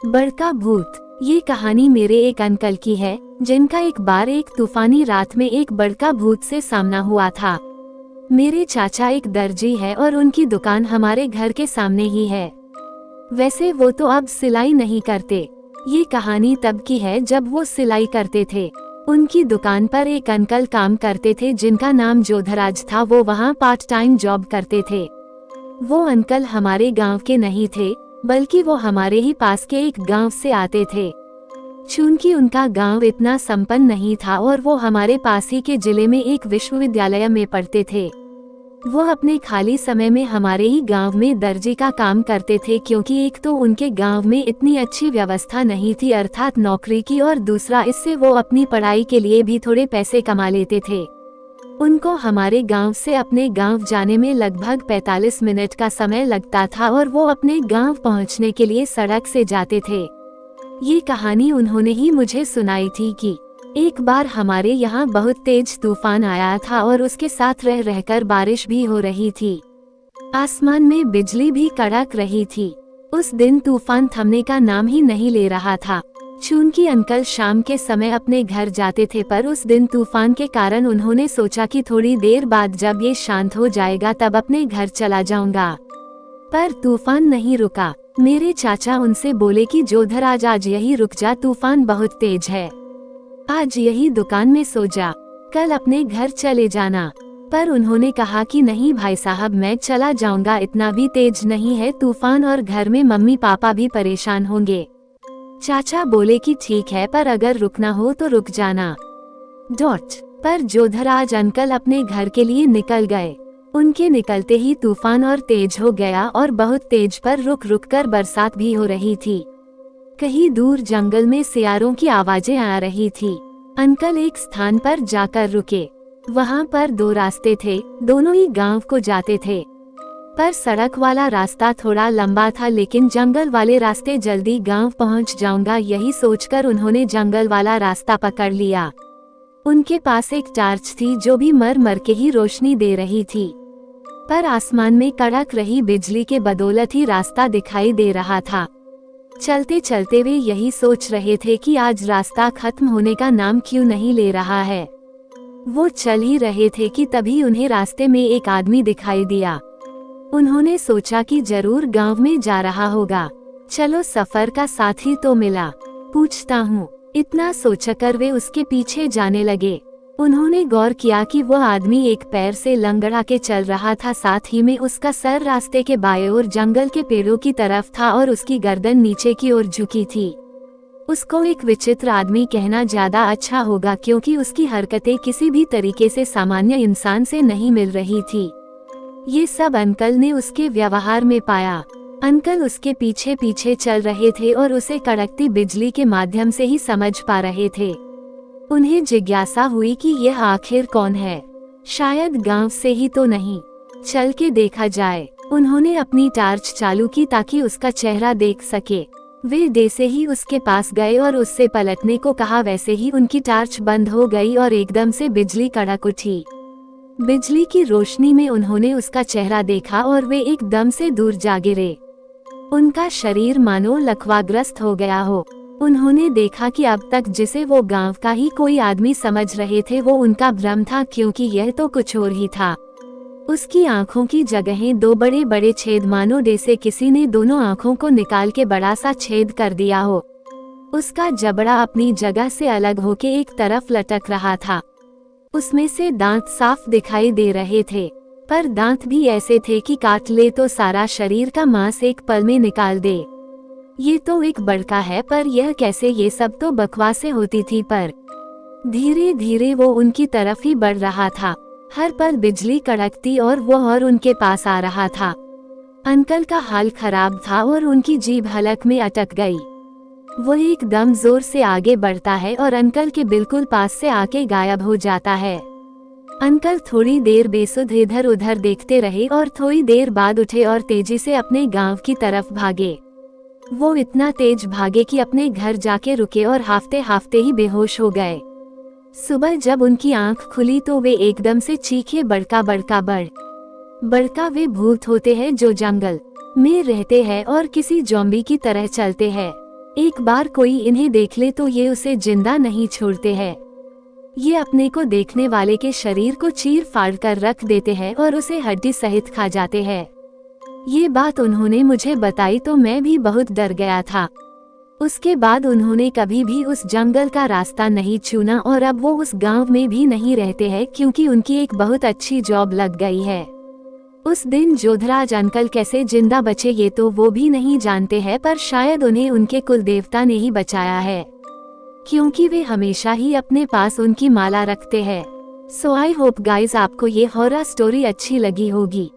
बड़का भूत। ये कहानी मेरे एक अंकल की है, जिनका एक बार एक तूफानी रात में एक बड़का भूत से सामना हुआ था। मेरे चाचा एक दर्जी है और उनकी दुकान हमारे घर के सामने ही है। वैसे वो तो अब सिलाई नहीं करते। ये कहानी तब की है जब वो सिलाई करते थे। उनकी दुकान पर एक अंकल काम करते थे जिनका नाम जोधराज था। वो वहाँ पार्ट टाइम जॉब करते थे। वो अंकल हमारे गांव के नहीं थे, बल्कि वो हमारे ही पास के एक गांव से आते थे। चूंकि उनका गांव इतना संपन्न नहीं था और वो हमारे पास ही के जिले में एक विश्वविद्यालय में पढ़ते थे, वो अपने खाली समय में हमारे ही गांव में दर्जी का काम करते थे। क्योंकि एक तो उनके गांव में इतनी अच्छी व्यवस्था नहीं थी अर्थात नौकरी की, और दूसरा इससे वो अपनी पढ़ाई के लिए भी थोड़े पैसे कमा लेते थे। उनको हमारे गांव से अपने गांव जाने में लगभग 45 मिनट का समय लगता था और वो अपने गांव पहुंचने के लिए सड़क से जाते थे। ये कहानी उन्होंने ही मुझे सुनाई थी कि एक बार हमारे यहाँ बहुत तेज तूफान आया था और उसके साथ रह रहकर बारिश भी हो रही थी। आसमान में बिजली भी कड़क रही थी। उस दिन तूफान थमने का नाम ही नहीं ले रहा था। चूंकि अंकल शाम के समय अपने घर जाते थे, पर उस दिन तूफान के कारण उन्होंने सोचा कि थोड़ी देर बाद जब ये शांत हो जाएगा तब अपने घर चला जाऊंगा। पर तूफान नहीं रुका। मेरे चाचा उनसे बोले कि जोधराज आज यही रुक जा, तूफान बहुत तेज है, आज यही दुकान में सो जा, कल अपने घर चले जाना। पर उन्होंने कहा कि नहीं भाई साहब, मैं चला जाऊंगा, इतना भी तेज नहीं है तूफान और घर में मम्मी पापा भी परेशान होंगे। चाचा बोले कि ठीक है, पर अगर रुकना हो तो रुक जाना। पर जोधराज अंकल अपने घर के लिए निकल गए। उनके निकलते ही तूफान और तेज हो गया और बहुत तेज, पर रुक रुक कर बरसात भी हो रही थी। कहीं दूर जंगल में सियारों की आवाजें आ रही थी। अंकल एक स्थान पर जाकर रुके। वहाँ पर दो रास्ते थे, दोनों ही गांव को जाते थे। पर सड़क वाला रास्ता थोड़ा लंबा था, लेकिन जंगल वाले रास्ते जल्दी गांव पहुंच जाऊंगा, यही सोचकर उन्होंने जंगल वाला रास्ता पकड़ लिया। उनके पास एक टार्च थी जो भी मर मर के ही रोशनी दे रही थी, पर आसमान में कड़क रही बिजली के बदौलत ही रास्ता दिखाई दे रहा था। चलते चलते वे यही सोच रहे थे कि आज रास्ता खत्म होने का नाम क्यों नहीं ले रहा है। वो चल ही रहे थे कि तभी उन्हें रास्ते में एक आदमी दिखाई दिया। उन्होंने सोचा कि जरूर गांव में जा रहा होगा, चलो सफर का साथी तो मिला, पूछता हूँ। इतना सोचकर वे उसके पीछे जाने लगे। उन्होंने गौर किया कि वह आदमी एक पैर से लंगड़ा के चल रहा था, साथ ही में उसका सर रास्ते के बाएं ओर जंगल के पेड़ों की तरफ था और उसकी गर्दन नीचे की ओर झुकी थी। उसको एक विचित्र आदमी कहना ज्यादा अच्छा होगा, क्योंकि उसकी हरकतें किसी भी तरीके से सामान्य इंसान से नहीं मिल रही थी। ये सब अंकल ने उसके व्यवहार में पाया। अंकल उसके पीछे पीछे चल रहे थे और उसे कड़कती बिजली के माध्यम से ही समझ पा रहे थे। उन्हें जिज्ञासा हुई कि यह आखिर कौन है, शायद गांव से ही तो नहीं, चल के देखा जाए। उन्होंने अपनी टार्च चालू की ताकि उसका चेहरा देख सके। वे जैसे ही उसके पास गए और उससे पलटने को कहा, वैसे ही उनकी टार्च बंद हो गई और एकदम से बिजली कड़क उठी। बिजली की रोशनी में उन्होंने उसका चेहरा देखा और वे एकदम से दूर जा गिरे। उनका शरीर मानो लकवाग्रस्त हो गया हो। उन्होंने देखा कि अब तक जिसे वो गांव का ही कोई आदमी समझ रहे थे वो उनका भ्रम था, क्योंकि यह तो कुछ और ही था। उसकी आंखों की जगहें दो बड़े बड़े छेद, मानो जैसे किसी ने दोनों आंखों को निकाल के बड़ा सा छेद कर दिया हो। उसका जबड़ा अपनी जगह से अलग होके एक तरफ लटक रहा था। उसमें से दांत साफ दिखाई दे रहे थे, पर दांत भी ऐसे थे कि काट ले तो सारा शरीर का मांस एक पल में निकाल दे। ये तो एक बड़का है, पर यह कैसे, ये सब तो बकवासें होती थी। पर धीरे धीरे वो उनकी तरफ ही बढ़ रहा था। हर पल बिजली कड़कती और वो और उनके पास आ रहा था। अंकल का हाल खराब था और उनकी जीभ हलक में अटक गई। वो एकदम जोर से आगे बढ़ता है और अंकल के बिल्कुल पास से आके गायब हो जाता है। अंकल थोड़ी देर बेसुध इधर उधर देखते रहे और थोड़ी देर बाद उठे और तेजी से अपने गांव की तरफ भागे। वो इतना तेज भागे कि अपने घर जाके रुके और हाफते हाफते ही बेहोश हो गए। सुबह जब उनकी आंख खुली तो वे एकदम से चीखे, बड़का बड़का बड़का वे भूत होते हैं जो जंगल में रहते हैं और किसी ज़ॉम्बी की तरह चलते हैं। एक बार कोई इन्हें देख ले तो ये उसे जिंदा नहीं छोड़ते हैं। ये अपने को देखने वाले के शरीर को चीर फाड़ कर रख देते हैं और उसे हड्डी सहित खा जाते हैं। ये बात उन्होंने मुझे बताई तो मैं भी बहुत डर गया था। उसके बाद उन्होंने कभी भी उस जंगल का रास्ता नहीं चुना और अब वो उस गांव में भी नहीं रहते हैं क्योंकि उनकी एक बहुत अच्छी जॉब लग गई है। उस दिन जोधराज अंकल कैसे जिंदा बचे ये तो वो भी नहीं जानते हैं, पर शायद उन्हें उनके कुल देवता ने ही बचाया है, क्योंकि वे हमेशा ही अपने पास उनकी माला रखते हैं। सो आई होप गाइज आपको ये हॉरर स्टोरी अच्छी लगी होगी।